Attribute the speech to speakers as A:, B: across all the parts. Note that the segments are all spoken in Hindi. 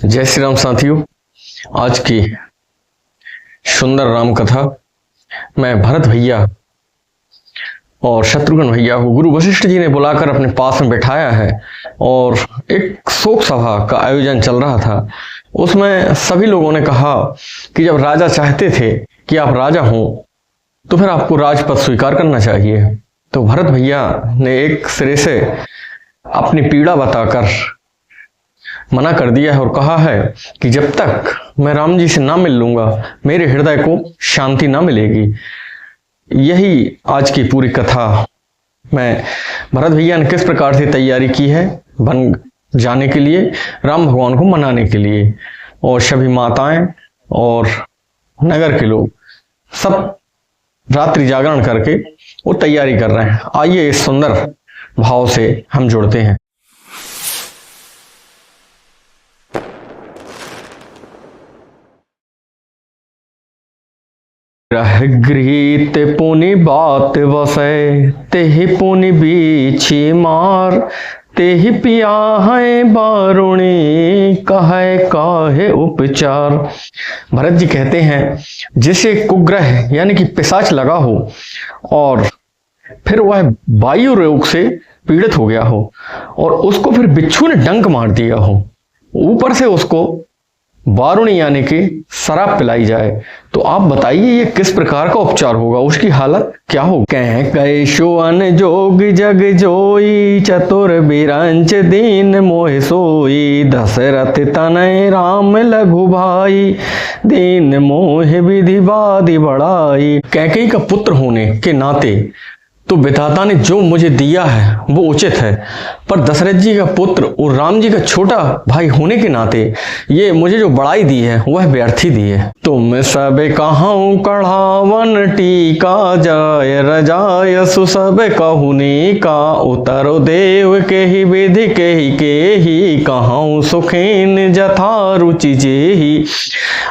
A: जय श्री राम साथियों। आज की सुंदर राम कथा मैं भरत भैया और शत्रुघ्न भैया को गुरु वशिष्ठ जी ने बुलाकर अपने पास में बैठाया है और एक शोक सभा का आयोजन चल रहा था। उसमें सभी लोगों ने कहा कि जब राजा चाहते थे कि आप राजा हों तो फिर आपको राजपद स्वीकार करना चाहिए। तो भरत भैया ने एक सिरे से अपनी पीड़ा बताकर मना कर दिया है और कहा है कि जब तक मैं राम जी से ना मिल लूंगा मेरे हृदय को शांति ना मिलेगी। यही आज की पूरी कथा मैं भरत भैया ने किस प्रकार से तैयारी की है बन जाने के लिए, राम भगवान को मनाने के लिए, और सभी माताएं और नगर के लोग सब रात्रि जागरण करके वो तैयारी कर रहे हैं। आइए इस सुंदर भाव से हम जुड़ते हैं। गृहीत पुनि बात वसै तेहि पुनि बीछी मार तेहि पिया है बारुणी कहे काहे उपचार। भरत जी कहते हैं जिसे कुग्रह यानी कि पिशाच लगा हो और फिर वह वायु रोग से पीड़ित हो गया हो और उसको फिर बिच्छू ने डंक मार दिया हो, ऊपर से उसको बारुणी यानी कि शराब पिलाई जाए, तो आप बताइए ये किस प्रकार का उपचार होगा, उसकी हालत क्या होगी। कह कैशो अनजोग जग जोई चतुर बिरंच दीन मोह सोई दशरथ तनय राम लघु भाई दीन मोह विधि बाधि बढ़ाई। कैकेयी का पुत्र होने के नाते तो विधाता ने जो मुझे दिया है वो उचित है, पर दशरथ जी का पुत्र और राम जी का छोटा भाई होने के नाते ये मुझे जो बड़ाई दी है वह व्यर्थी दी है। तुम सब कहाऊं कढ़ावन टीका जाय रजाय सु सब कहुनी का उतरो देव के ही विधि के ही कहाऊं सुखेन जथा रुचि जेही।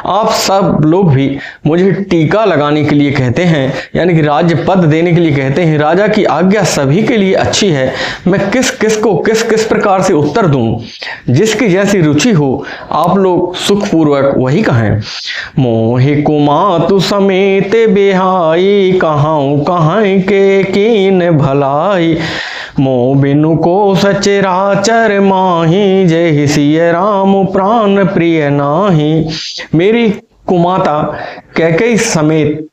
A: आप सब लोग भी मुझे टीका लगाने के लिए कहते हैं यानी कि राज्य पद देने के लिए कहते हैं। राजा की आज्ञा सभी के लिए अच्छी है, मैं किस किस को किस किस प्रकार से उत्तर दूं, जिसकी जैसी रुचि हो आप लोग सुखपूर्वक वही कहें। मोहि कुमातु समेत बिहाई कहाऊं कहां के कीन भलाई मोह बिनु को सचराचर माही जय सिय राम प्राण प्रिय नाही। मेरी कुमाता कैकेयी समेत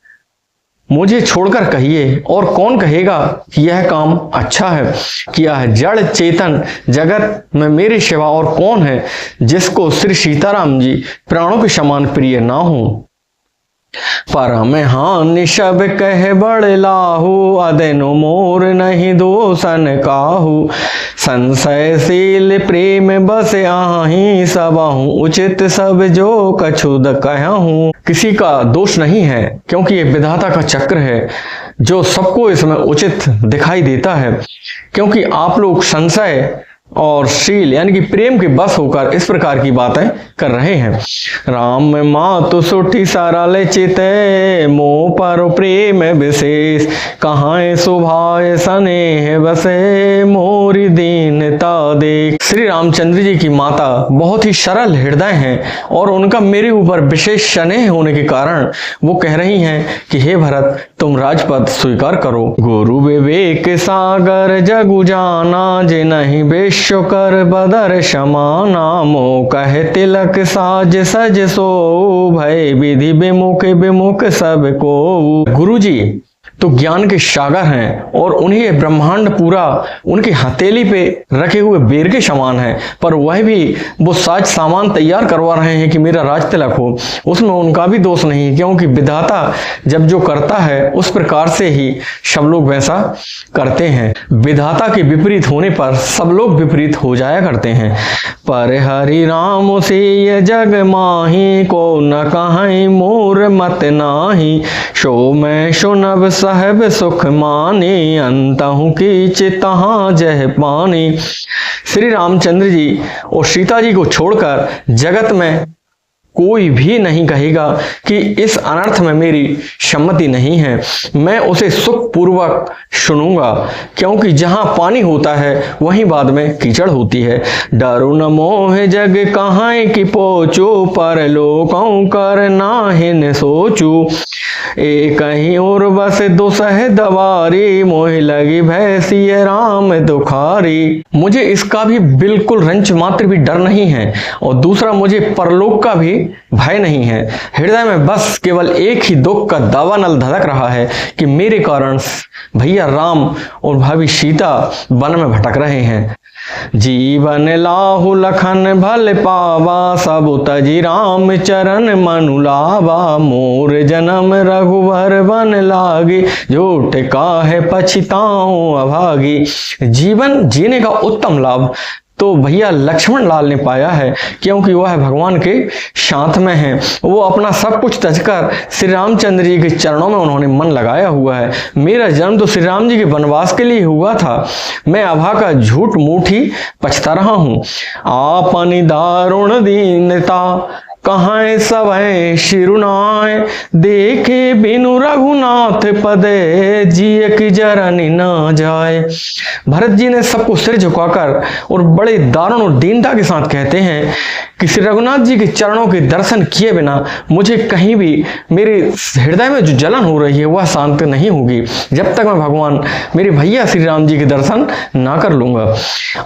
A: मुझे छोड़कर कहिए और कौन कहेगा कि यह काम अच्छा है किया है। जड़ चेतन जगत में मेरे सिवा और कौन है जिसको श्री सीताराम जी प्राणों के समान प्रिय ना हो। परम हानि सब कह बड़ लाहू अदनु मोर नहीं दोसन काहू संशयशील प्रेम बस आही सबहूँ उचित सब जो कछुद कहूँ। किसी का दोष नहीं है क्योंकि ये विधाता का चक्र है जो सबको इसमें उचित दिखाई देता है, क्योंकि आप लोग संशय और शील यानी कि प्रेम के बस होकर इस प्रकार की बातें कर रहे हैं। राम मातु सुठी सरल चिते मोह पर प्रेम विशेष कहाँ सुभाए स्नेह बसे मोरी दीनता देख। श्री रामचंद्र जी की माता बहुत ही सरल हृदय हैं और उनका मेरे ऊपर विशेष स्नेह होने के कारण वो कह रही हैं कि हे भरत तुम राजपद स्वीकार करो। गुरु विवेक सागर जगु जाना जे नहीं विश्व कर बदर समाना मोह कहे तिलक साज सज सो भय विधि विमुख विमुख सब को। गुरु जी तो ज्ञान के सागर हैं और उन्हें ब्रह्मांड पूरा उनकी हथेली पे रखे हुए बेर के समान है, पर वह भी वो साज सामान तैयार करवा रहे हैं कि मेरा राज तिलक हो। उसमें उनका भी दोष नहीं, क्योंकि विधाता जब जो करता है उस प्रकार से ही सब लोग वैसा करते हैं। विधाता के विपरीत होने पर सब लोग विपरीत हो जाया करते हैं। पर हरि राम से जग माही को न कहीं मोर मत नाही सो मैं सुनब साहेब सुख मानी अंतहु की चितहा जह पानी। श्री रामचंद्र जी और सीता जी को छोड़कर जगत में कोई भी नहीं कहेगा कि इस अनर्थ में मेरी सम्मति नहीं है। मैं उसे सुखपूर्वक सुनूंगा, क्योंकि जहाँ पानी होता है वहीं बाद में कीचड़ होती है। डरो न मोह जग कहाँ की पोचो, पर लोकों कर नाहिन सोचू। एक कहीं और बस दुसह दवारी, मोह लगी भैसी राम दुखारी। मुझे इसका भी बिल्कुल रंच मात्र भी डर नहीं है, और दूसरा मुझे परलोक का भी भय नहीं है। हृदय में बस केवल एक ही दुख का दावानल धधक रहा है कि मेरे कारण भैया राम और भाभी सीता वन में भटक रहे हैं। जीवन लाहु लखन भल पावा, सब तजी राम चरण मनु लावा। मोर जन्म रघुवर वन लागे, झूठ काहे पछताऊं अभागी। जीवन जीने का उत्तम लाभ तो भैया लक्ष्मण लाल ने पाया है, क्योंकि वह भगवान के साथ में है। वो अपना सब कुछ तजकर श्री रामचंद्र जी के चरणों में उन्होंने मन लगाया हुआ है। मेरा जन्म तो श्री राम जी के वनवास के लिए हुआ था। मैं अभा का झूठ मूठ ही पछता रहा हूँ। आपनी दारुण दीनता कहाँ सवै शिरुनाय, देखे बिनु रघुनाथ पदे, जिय की जरनी न जाए। भरत जी ने सबको सिर झुकाकर और बड़े दारुण और दीनता के साथ कहते हैं कि श्री रघुनाथ जी के चरणों के दर्शन किए बिना मुझे कहीं भी मेरे हृदय में जो जलन हो रही है वह शांत नहीं होगी, जब तक मैं भगवान मेरे भैया श्री राम जी के दर्शन ना कर लूंगा।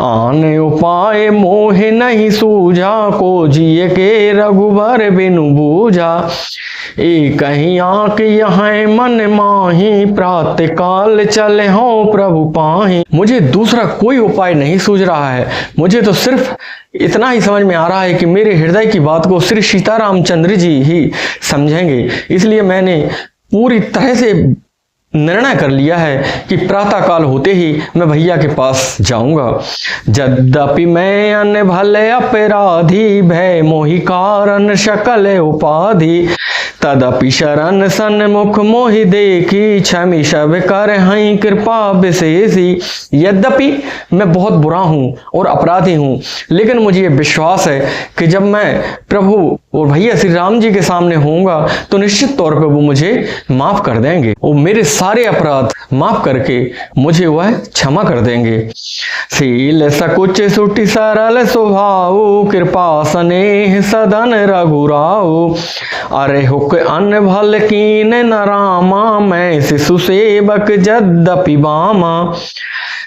A: आन उपाय मोह नहीं सूझा, को जिय के रघुबर बिनु बूझा। एक कहीं आंख यहाँ मन माही, प्रातः काल चले हो प्रभु पाही। मुझे दूसरा कोई उपाय नहीं सूझ रहा है। मुझे तो सिर्फ इतना ही समझ में आ रहा है कि मेरे हृदय की बात को श्री सीतारामचंद्र जी ही समझेंगे। इसलिए मैंने पूरी तरह से निर्णय कर लिया है कि प्रातः काल होते ही मैं भैया के पास जाऊंगा। यद्यपि मैं अन्य भले अपराधी, भय मोहि कारण सकल उपाधि। तदपि शरण सन्मुख मोहि देखी, क्षमि सब कर हई कृपा विशेषी। यद्यपि मैं बहुत बुरा हूँ और अपराधी हूँ, लेकिन मुझे ये विश्वास है कि जब मैं प्रभु और भैया श्री राम जी के सामने होऊंगा तो निश्चित तौर पे वो मुझे माफ कर देंगे और मेरे सारे अपराध माफ करके मुझे वह क्षमा कर देंगे। शील सकुच सुटि सरल स्वभाव, कृपा स्नेह सदन रघुराव। अरे हुक अन्न भल कीन न रामा, मैं शिशु सेवक यद्यपि बामा।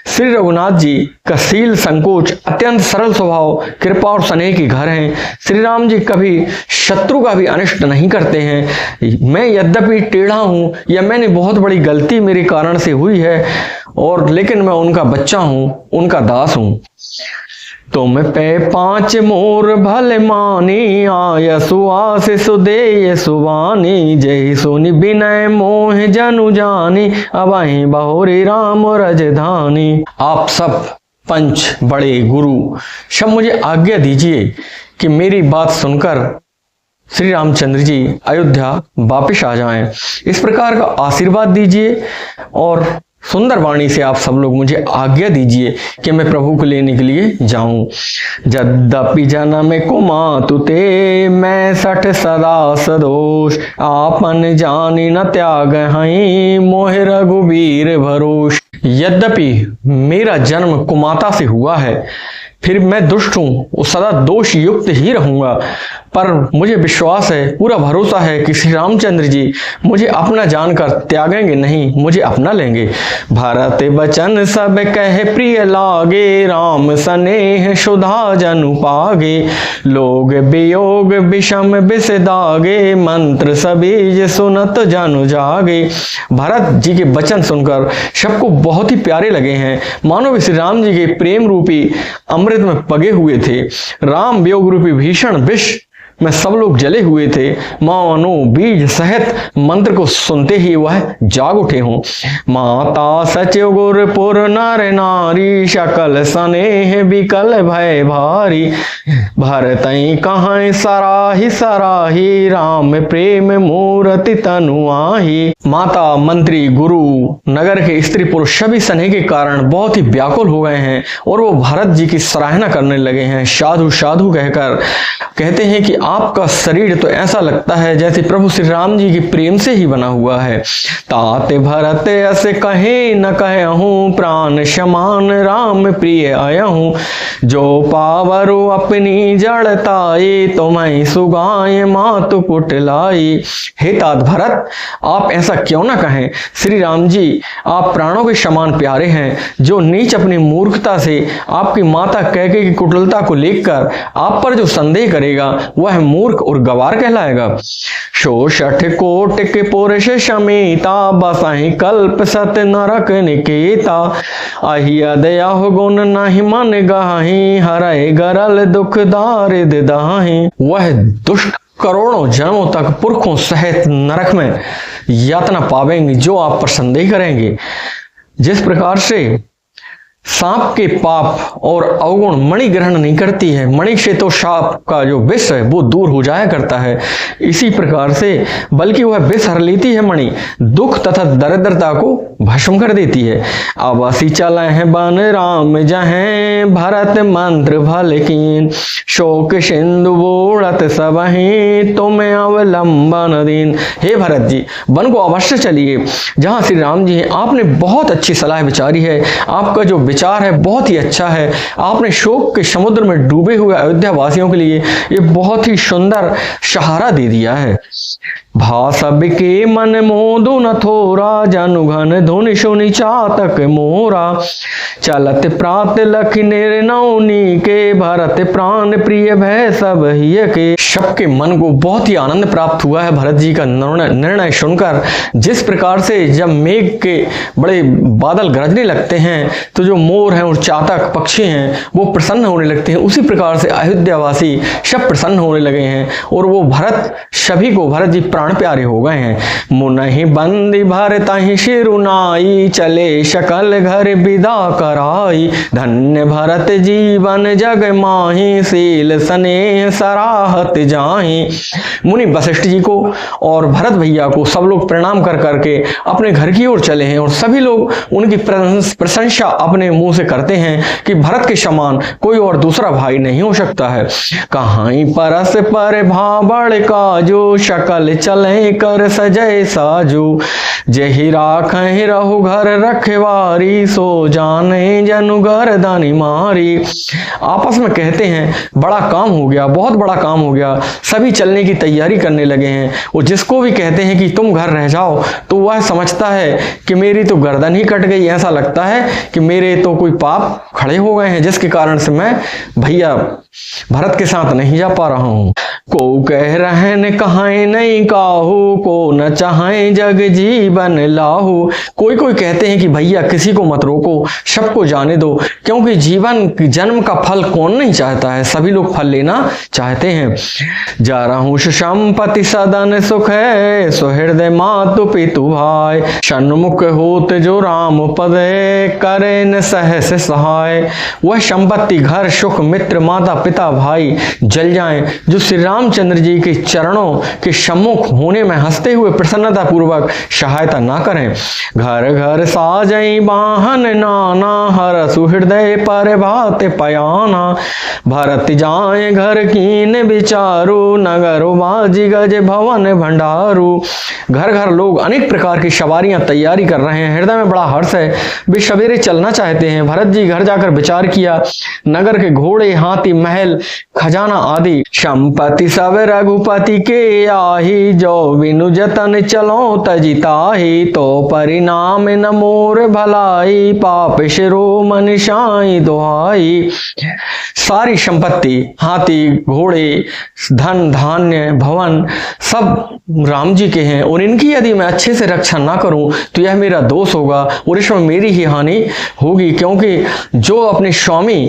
A: श्री रघुनाथ जी का शील संकोच अत्यंत सरल स्वभाव, कृपा और स्नेह के घर हैं। श्री राम जी कभी शत्रु का भी अनिष्ट नहीं करते हैं। मैं यद्यपि टेढ़ा हूँ या मैंने बहुत बड़ी गलती मेरे कारण से हुई है, और लेकिन मैं उनका बच्चा हूँ, उनका दास हूँ। तुम पे पांच मोर भल मानी, आय सुआस सुदेय सुवानी। जय सुनि बिनय मोह जनु जानी, अबहि बहुरी राम रजधानी। आप सब पंच बड़े गुरु सब मुझे आज्ञा दीजिए कि मेरी बात सुनकर श्री रामचंद्र जी अयोध्या वापिस आ जाएं। इस प्रकार का आशीर्वाद दीजिए और सुंदर वाणी से आप सब लोग मुझे आज्ञा दीजिए कि मैं प्रभु को लेने के लिए जाऊं। यद्यपि जन्म को मातुते, मैं सठ सदा सदोष। आपन जानी न त्याग हई, मोह रघुबीर भरोष। यद्यपि मेरा जन्म कुमाता से हुआ है, फिर मैं दुष्ट हूँ और सदा दोष युक्त ही रहूंगा, पर मुझे विश्वास है, पूरा भरोसा है कि श्री रामचंद्र जी मुझे अपना जानकर त्यागेंगे नहीं, मुझे अपना लेंगे। भारत बचन सब कह प्रिय लागे, राम स्नेह सुधा जनु पागे। लोग वियोग विषम विष दागे, मंत्र सबीज सुनत जनु जागे। भरत जी के वचन सुनकर सबको बहुत ही प्यारे लगे हैं, मानो वे श्री राम जी के प्रेम रूपी अमृत में पगे हुए थे। राम वियोग रूपी भीषण विष में सब लोग जले हुए थे, मानो बीज सहित मंत्र को सुनते ही वह जाग उठे हों। माता सचिव गुरपुर नर नारी, सकल स्नेह विकल भय भारी। भरतई कहाँ सराही सराही, राम प्रेम मूर्ति तनुआही। माता मंत्री गुरु नगर के स्त्री पुरुष सभी स्नेह के कारण बहुत ही व्याकुल हो गए हैं और वो भरत जी की सराहना करने लगे हैं। साधु साधु कहकर कहते हैं कि आपका शरीर तो ऐसा लगता है जैसे प्रभु श्री राम जी के प्रेम से ही बना हुआ है। तात भरत ऐसे कहे न कहूँ, प्राण समान राम प्रिय आयहूँ। जो पावरो अपनी जड़ताई, तुम्हें सुगाए मातु पुटलाई। हे तात भरत, आप ऐसा क्यों ना कहें। श्री राम जी आप प्राणों के समान प्यारे हैं। जो नीच अपनी मूर्खता से आपकी माता कैकेयी की कुटिलता को लेकर आप पर जो संदेह करेगा वह मूर्ख और गवार कहलाएगा। 66 कोट के पुरुष समेता, बसाही कल्प सत नरक निकेता। अहिया दया गुण नहीं मन गाही, हरे गरल दुख दारिद दाही। वह दुष्ट करोड़ों जन्मों तक पुरखों सहित नरक में यातना पावेंगे जो आप पर संदेह करेंगे। जिस प्रकार से सांप के पाप और अवगुण मणि ग्रहण नहीं करती है, मणि से तो सांप का जो विष है वो दूर हो जाया करता है, इसी प्रकार से बल्कि वह विष हर लेती है मणि, दुख तथा दरिद्रता को भस्म कर देती है। अवसी चले हैं बन राम जहें, भरत मंत्र भल कीन। शोक सिंधु बोड़त सबहीं, तुम्हें अवलंबन दीन। हे भरत जी, वन को अवश्य चलिए जहाँ श्री राम जी हैं। आपने बहुत अच्छी सलाह विचारी है, आपका जो विचार है बहुत ही अच्छा है। आपने शोक के समुद्र में डूबे हुए अयोध्या वासियों के लिए ये बहुत ही सुंदर सहारा दे दिया है। भासब के मन मोदु न थोरा, जनु घन धुनि सुनि चातक मोरा। चलत प्रात लख निर्नौनी के, भरत प्राण प्रिय भय सब हिय के। सबके मन को बहुत ही आनंद प्राप्त हुआ है भरत जी का निर्णय सुनकर। जिस प्रकार से जब मेघ के बड़े बादल गरजने लगते हैं तो जो मोर हैं और चातक पक्षी हैं वो प्रसन्न होने लगते हैं, उसी प्रकार से अयोध्यावासी सब प्रसन्न होने लगे हैं और वो सभी को भरत जी प्राण प्यारे हो गए हैं। मुनहि बंदी भरतहि शिरुनाई, चले शकल घर विदा कराई। धन्य भरत जीवन जग माही, शील स्नेह सराहत जाही। मुनि वशिष्ठ जी को और भरत भैया को सब लोग प्रणाम कर करके अपने घर की ओर चले हैं और सभी लोग उनकी प्रशंसा अपने मुंह से करते हैं कि भरत के समान कोई और दूसरा भाई नहीं हो सकता है। कहाई परस पर भाबड़ का, जो शकल चले कर सजय साजू। जहि राखहि रहु घर रखवारी, सो जाने जनु गर्दनि मारी। आपस में कहते हैं बड़ा काम हो गया, बहुत बड़ा काम हो गया। सभी चलने की तैयारी करने लगे हैं और जिसको भी कहते हैं कि तुम घर रह जाओ तो वह समझता है कि मेरी तो गर्दन ही कट गई। ऐसा लगता है कि मेरे तो कोई पाप खड़े हो गए हैं जिसके कारण से मैं भैया भरत के साथ नहीं जा पा रहा हूं। को कह रहे न कहां नहीं काहू, को न चाहे जग जीवन लाहू। कोई कोई कहते हैं कि भैया किसी को मत रोको, सबको जाने दो, क्योंकि जीवन जन्म का फल कौन नहीं चाहता है, सभी लोग फल लेना चाहते हैं। जा रहा हूं संपत्ति सदन सुख है, सुहृदय मातु पितु भाई। सन्मुख होत जो राम पद, करे न सहस सहाय। वह संपत्ति घर सुख मित्र माता पिता भाई जल जाएं जो श्री रामचंद्र जी के चरणों के सम्मुख होने में हंसते हुए प्रसन्नता पूर्वक सहायता ना करें। घर घर साजई बाहन नाना, हर सुहृदय पर भात पयाना। भरत जाए घर कीन विचारू, नगर बाजी गज भवन भंडारू। घर घर लोग अनेक प्रकार की सवारियां तैयारी कर रहे हैं, हृदय में बड़ा हर्ष है, वे सवेरे चलना चाहते हैं। भरत जी घर जाकर विचार किया, नगर के घोड़े हाथी महल खजाना आदि संपत्ति सब रघुपति के आही। जो बिनु जतन चलो तजिताही, तो परिणाम न मोर भलाई। पाप शिरोमणि साई दुहाई। सारी संपत्ति हाथी घोड़े धन धान्य भवन सब राम जी के हैं और इनकी यदि मैं अच्छे से रक्षा ना करूं तो यह मेरा दोष होगा और इसमें मेरी ही हानि होगी, क्योंकि जो अपने स्वामी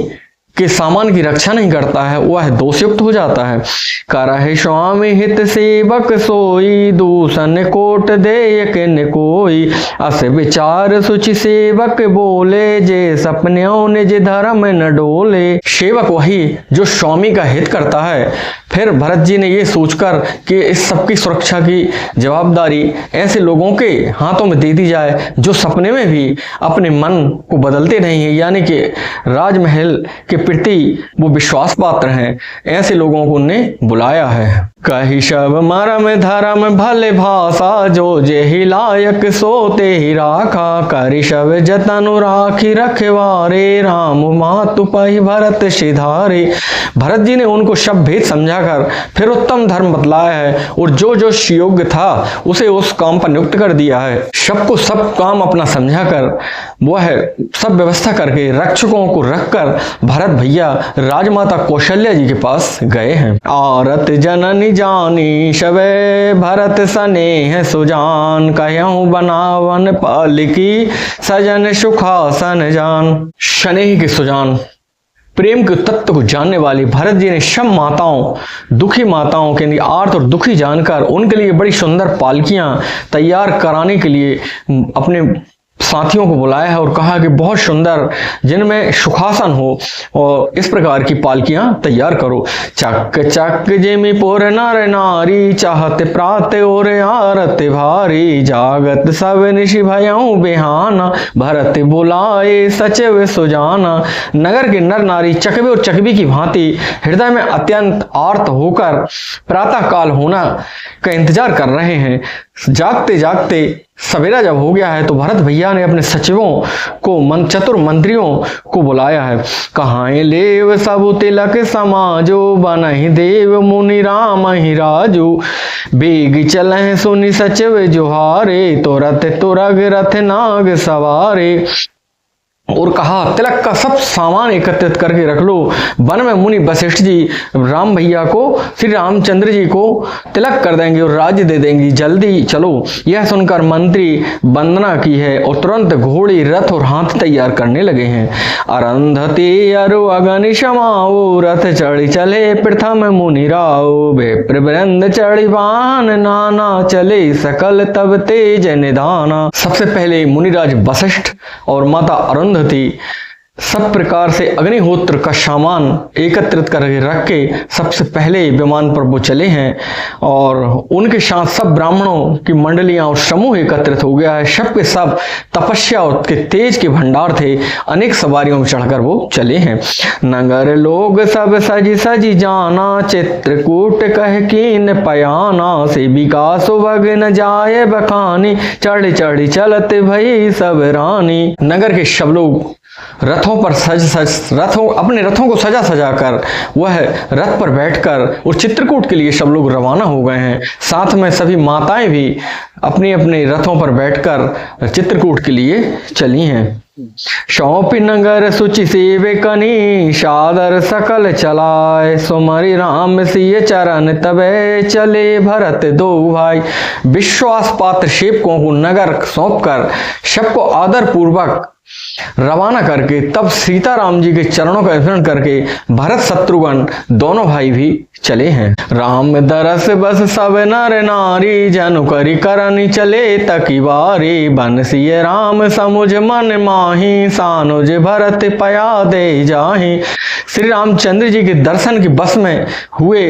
A: के सामान की रक्षा नहीं करता है वह दोषयुक्त हो जाता है। करहि स्वामी हित सेवक सोई, दूषण कोट देयक न कोई। अस विचार सुचि सेवक बोले, जे सपन्यों निज धर्म न डोले। सेवक वही जो स्वामी का हित करता है। फिर भरत जी ने ये सोचकर कि इस सबकी सुरक्षा की जवाबदारी ऐसे लोगों के हाथों में दे दी जाए जो सपने में भी अपने मन को बदलते नहीं है, यानी कि राजमहल के प्रति वो विश्वास पात्र हैं, ऐसे लोगों को उनने बुलाया है। कही शब मरम धर्म भले भाषा, जो जेहि लायक सोते ही राखा। करी शब जतनु राखी रखवारे, राम मातु पहि भरत सिधारे। भरत जी ने उनको शब्द भेद समझाकर फिर उत्तम धर्म बतलाया है और जो जो योग्य था उसे उस काम पर नियुक्त कर दिया है। सबको सब काम अपना समझाकर वह सब व्यवस्था करके रक्षकों को रखकर भरत भैया राजमाता कौशल्या जी के पास गए हैं। औरत जननी जानी शबे, भरत स्नेह सुजान। कहूँ बनावन पालिकी, सजन सुखासन जान। स्नेह के सुजान, प्रेम के तत्व को जानने वाली भरत जी ने सब माताओं, दुखी माताओं के लिए आर्त और दुखी जानकर उनके लिए बड़ी सुंदर पालकियां तैयार कराने के लिए अपने साथियों को बुलाया है और कहा कि बहुत सुंदर जिनमें सुखासन हो और इस प्रकार की पालकियां तैयार करो। चक चक जेमी पोर नर नारी, चाहते प्रात और आरत भारी। जागत सब निशि भयऊ बेहाना, भरत बुलाए सचिव सुजाना। नगर के नर नारी चकबे और चकबी की भांति हृदय में अत्यंत आर्त होकर प्रातः काल होना का इंतजार कर रहे हैं। जागते जागते सवेरा जब हो गया है तो भरत भैया ने अपने सचिवों को, चतुर मंत्रियों को बुलाया है। कहाँ लेव सब तिलक समाजो, बनहि देव मुनि राम ही राजू। बेग चलह सुनि सचिव जोहारे, तुरत तुरग रथ नाग सवारे। और कहा तिलक का सब सामान एकत्रित करके रख लो। वन में मुनि वशिष्ठ जी राम भैया को, श्री रामचंद्र जी को तिलक कर देंगे और राज्य दे देंगे, जल्दी चलो। यह सुनकर मंत्री वंदना की है और तुरंत घोड़ी, रथ और हाथ तैयार करने लगे हैं। अरंधति अरु अगनि समाओ, रथ चढ़ी चले प्रथम मुनि राओ। विप्र वृंद चढ़ी वाहन, नाना चले सकल तब तेज निधाना। सबसे पहले मुनिराज वशिष्ठ और माता अरुंधति सब प्रकार से अग्निहोत्र का सामान एकत्रित करके रख के सबसे पहले विमान पर वो चले हैं और उनके साथ सब ब्राह्मणों की मंडलियां और समूह एकत्रित हो गया है। सब के सब तपस्या और के तेज के भंडार थे, अनेक सवारियों में चढ़कर वो चले हैं। नगर लोग सब सजी सजी जाना, चित्रकूट कह कीन पयाना। सेविका सुभग न जाए बखानी, चढ़ चढ़ी चलते भई सब रानी। नगर के सब लोग रथों पर अपने रथों को सजा सजा कर वह रथ पर बैठकर और चित्रकूट के लिए सब लोग रवाना हो गए हैं। साथ में सभी माताएं भी अपने अपने रथों पर बैठकर चित्रकूट के लिए चली हैं। सौंपी नगर सुचि सेवकनी, सादर सकल चलाए। सुमरि राम सिय चरण तबे, चले भरत दो भाई। विश्वास पात्र सेवकों को नगर सौंप कर सबको आदर पूर्वक रवाना करके तब सीताराम जी के चरणों का स्मरण करके भरत शत्रुघ्न दोनों भाई भी चले हैं। राम दरस बस सब नर नारी, जनु करी करनी चले तकी बारी। बंसिय राम समुझ मन माही, सानुज भरत पया दे जाही। श्री रामचंद्र जी के दर्शन के बस में हुए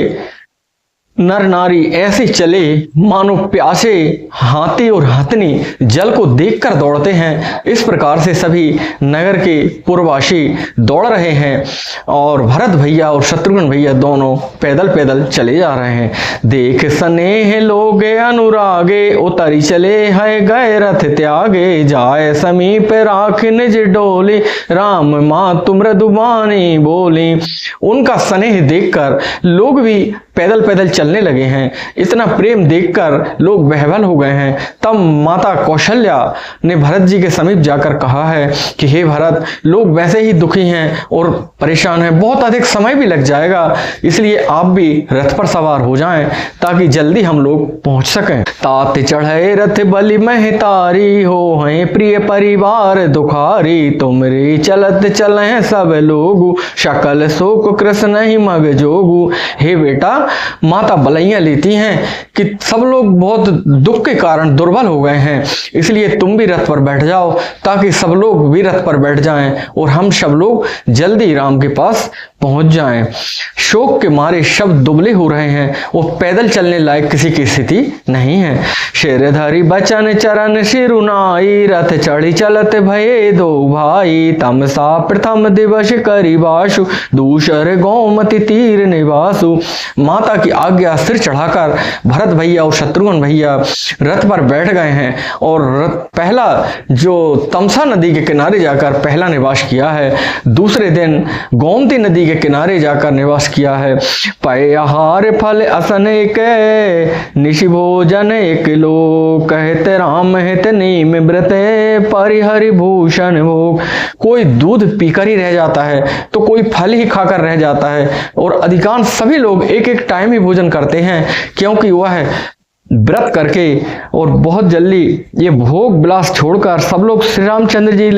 A: नर नारी ऐसे चले मानो प्यासे हाथी और हथनी जल को देखकर दौड़ते हैं। इस प्रकार से सभी नगर के पूर्ववासी दौड़ रहे हैं और भरत भैया और शत्रुघ्न भैया दोनों पैदल पैदल चले जा रहे हैं। देख स्नेह लोग अनुरागे, उतरी चले है गए रथ त्यागे। जाए समीप राख निज डोली, राम मातु मृदुबानी बोली। उनका स्नेह देखकर लोग भी पैदल पैदल चलने लगे हैं। इतना प्रेम देखकर लोग बहवल हो गए हैं। तब माता कौशल्या ने भरत जी के समीप जाकर कहा है कि हे भरत, लोग वैसे ही दुखी हैं और परेशान हैं, बहुत अधिक समय भी लग जाएगा, इसलिए आप भी रथ पर सवार हो जाएं ताकि जल्दी हम लोग पहुंच सकें। तात चढ़े रथ बलि महतारी, हो हैं प्रिय परिवार दुखारी। तुमरे चलत चले सब लोगु, शकल शोक कृष्ण ही मग जोगु। हे बेटा, माता बलैयां लेती हैं कि सब लोग बहुत दुख के कारण दुर्बल हो गए हैं, इसलिए तुम भी रथ पर बैठ जाओ ताकि सब लोग भी रथ पर बैठ जाएं और हम सब लोग जल्दी राम के पास पहुंच जाएं। शोक के मारे शब्द दुबले हो रहे हैं, वो पैदल चलने लायक किसी की स्थिति नहीं है। शेरधारी बचन चरण सिरुनाई, रथ चढ़ी चलत भये दो भाई, तमसा प्रथम दिवस करी बासु, दूसरे गोमती तीर निवासु। माता की आज्ञा सिर चढ़ाकर भरत भैया और शत्रुघ्न भैया रथ पर बैठ गए हैं और पहला जो तमसा नदी के किनारे जाकर पहला निवास किया है, दूसरे दिन गोमती नदी के किनारे जाकर निवास किया है। पय आहार फल असन के, निशि भोजन एक लो, कहते राम हित नीम व्रत, परिहरि भूषण भोग। कोई दूध पीकर ही रह जाता है तो कोई फल ही खाकर रह जाता है, और अधिकांश सभी लोग एक एक टाइम ही भोजन करते हैं, क्योंकि वह व्रत करके और बहुत जल्दी ये भोग विलास छोड़कर सब लोग श्री रामचंद्र जी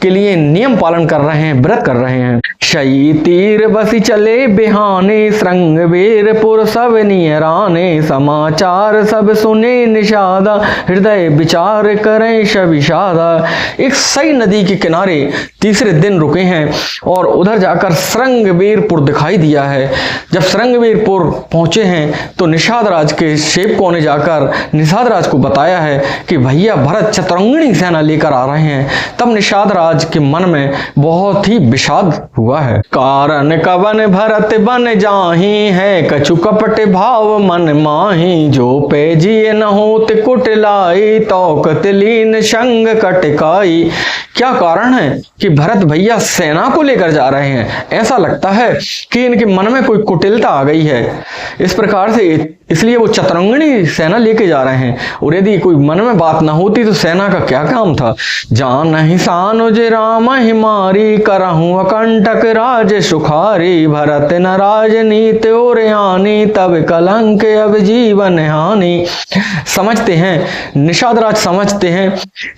A: के लिए नियम पालन कर रहे हैं, व्रत कर रहे हैं। शई तीर बसी चले बिहाने, श्रृंग वीरपुर सब नियराने, समाचार सब सुने निषादा, हृदय विचार करें शविषादा। एक सई नदी के किनारे तीसरे दिन रुके हैं और उधर जाकर श्रृंगवीरपुर दिखाई दिया है। जब श्रृंगवीरपुर पहुंचे हैं तो निषाद राज के सेवकों ने जाकर निषाद राज को बताया है कि भैया भरत चतुरंगिणी सेना लेकर आ रहे हैं। तब निषाद राज के मन में बहुत ही विषाद हुआ है। कारण कवन भरत बन जाही है, कछु कपट भाव मन माही, जो पे जिए न होत कुटलाई, तौकत लीन संग कटकाई। क्या कारण है कि भरत भैया सेना को लेकर जा रहे हैं? ऐसा लगता है कि इनके मन में कोई कुटिलता आ गई है, इस प्रकार से इसलिए वो चतुरंगिणी सेना लेके जा रहे हैं। और यदि कोई मन में बात ना होती तो सेना का क्या काम था। जान ही सानुज राम हिमारी, करहूं अकंटक राज सुखारी, भरत न राजनीति और आनी, तब कलंक अब जीवन हानि। समझते हैं, निषाद राज समझते हैं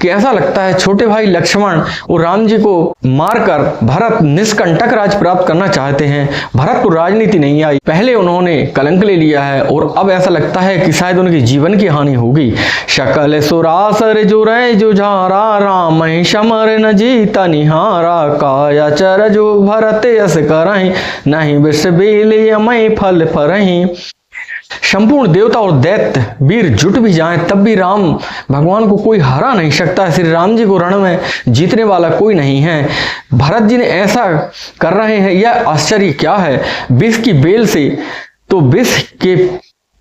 A: कि ऐसा लगता है छोटे भाई लक्ष्मण और राम जी को मारकर भरत निष्कंटक राज प्राप्त करना चाहते हैं। भरत को राजनीति नहीं आई, पहले उन्होंने कलंक ले लिया है और अब ऐसा लगता है कि शायद उनके जीवन की हानि होगी। शकल सुरासर जुरै जुझारा, राम ही समर न जीता निहारा, काया चर जो भरत यस करहि, नहीं विष बेली अमय फल फरहि। संपूर्ण देवता और दैत्य वीर जुट भी जाएं तब भी राम भगवान को कोई हरा नहीं सकता। श्री राम जी को रण में जीतने वाला कोई नहीं है। भरत जी ने ऐसा कर रहे हैं, यह आश्चर्य क्या है। विष की बेल से तो विष के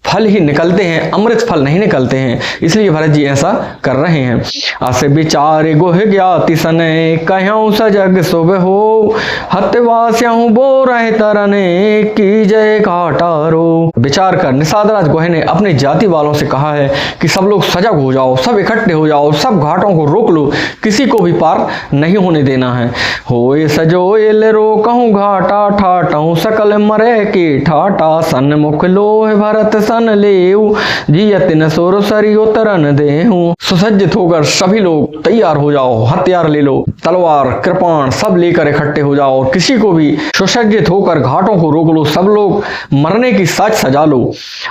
A: फल ही निकलते हैं, अमृत फल नहीं निकलते हैं, इसलिए भरत जी ऐसा कर रहे हैं। आसे विचार गोह ज्ञाति सने, कहूं सजग शुभ हो, हत्यवास्याहूं बो रहे तरने, की जय घाटारो। विचार कर निषाद राज गोह ने अपने जाति वालों से कहा है कि सब लोग सजग हो जाओ, सब इकट्ठे हो जाओ, सब घाटों को रोक लो, किसी को भी पार नहीं होने देना है। होए सजोएल रोकहूं घाटा, ठाटहूं सकल मरे की ठाटा, सन्मुख लोह भरत सन लेऊ, जियत न सोर सरियो तरन देहूं। सुसज्जित होकर सभी लोग तैयार हो जाओ, हथियार ले लो, तलवार कृपाण सब लेकर इकट्ठे हो जाओ, किसी को भी सुसज्जित होकर घाटों को रोक लो, सब लोग मरने की साज सजा लो,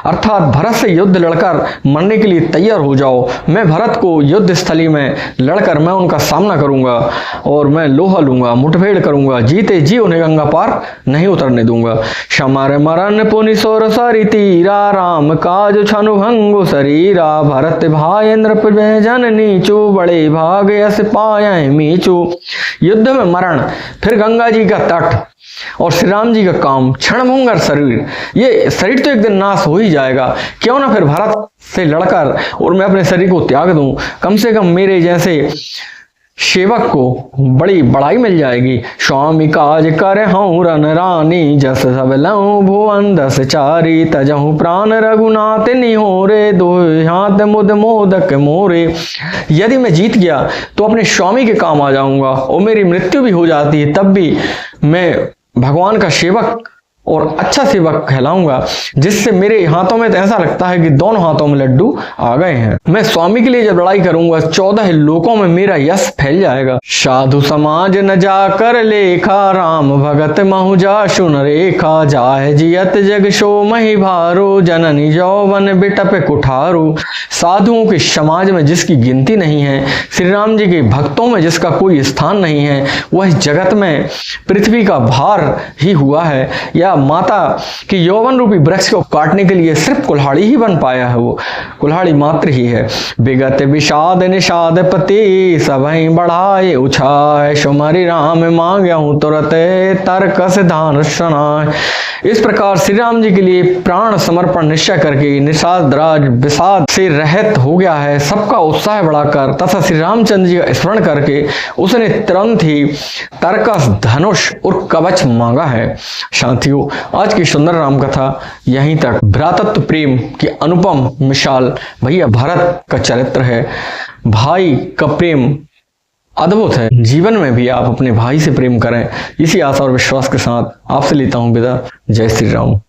A: अर्थात भरत से युद्ध लड़कर मरने के लिए तैयार हो जाओ। मैं भरत को युद्ध स्थली में लड़कर मैं उनका सामना करूंगा और मैं लोहा लूंगा, मुठभेड़ करूंगा, जीते जी उन्हें गंगा पार नहीं उतरने दूंगा। क्षमर मरण पुनि सोर सरि तीरा, राम काज छनु भंगु शरीरा, भरत भाई नृप जन नीचू, बड़े भाग यस पाए मीचू। युद्ध में मरण, फिर गंगा जी का तट और श्री राम जी का काम, क्षणभंगर शरीर, ये शरीर तो एक दिन नाश हो ही जाएगा, क्यों ना फिर भारत से लड़कर और मैं अपने शरीर को त्याग दूं, कम से कम मेरे जैसे सेवक को बड़ी बड़ाई मिल जाएगी। स्वामी काज कर हूँ रन रानी, जस सब लहू भुवन दस चारी, तजहू प्राण रघुनाथ निहोरे, दो हाथ मुद मोदक मोरे। यदि मैं जीत गया तो अपने स्वामी के काम आ जाऊंगा और मेरी मृत्यु भी हो जाती है तब भी मैं भगवान का सेवक और अच्छा सेवा कहलाऊंगा, जिससे मेरे हाथों में तो ऐसा लगता है कि दोनों हाथों में लड्डू आ गए हैं। मैं स्वामी के लिए जब लड़ाई करूंगा 14 लोकों में मेरा यश फैल जाएगा। साधु समाज न जाकर लेखा, राम भगत महु जासु न रेखा, जाहे जियत जग शो मही भारो, जननी जौवन बिटप कुठारो। साधुओं के समाज में जिसकी गिनती नहीं है, श्री राम जी के भक्तों में जिसका कोई स्थान नहीं है, वह जगत में पृथ्वी का भार ही हुआ है, या माता की यौवन रूपी वृक्ष को काटने के लिए सिर्फ कुल्हाड़ी ही बन पाया है, वो कुल्हाड़ी मात्र ही है। विगत विषाद निषाद पति, सबहीं बढ़ाए उछाए, सुमरि राम मांग्यहूँ तुरत, तर्कस धान सुनाए। इस प्रकार श्री राम जी के लिए प्राण समर्पण निश्चय करके निषाद राज विषाद से रहित हो गया है, सबका उत्साह बढ़ाकर तथा श्री रामचंद्र जी का स्मरण करके उसने तुरंत ही तर्कस, धनुष और कवच मांगा है। साथियों, आज की सुंदर राम कथा यहीं तक। भ्रातृत्व प्रेम की अनुपम मिसाल भैया भारत का चरित्र है। भाई का प्रेम अद्भुत है। जीवन में भी आप अपने भाई से प्रेम करें, इसी आशा और विश्वास के साथ आपसे लेता हूं विदा। जय श्री राम।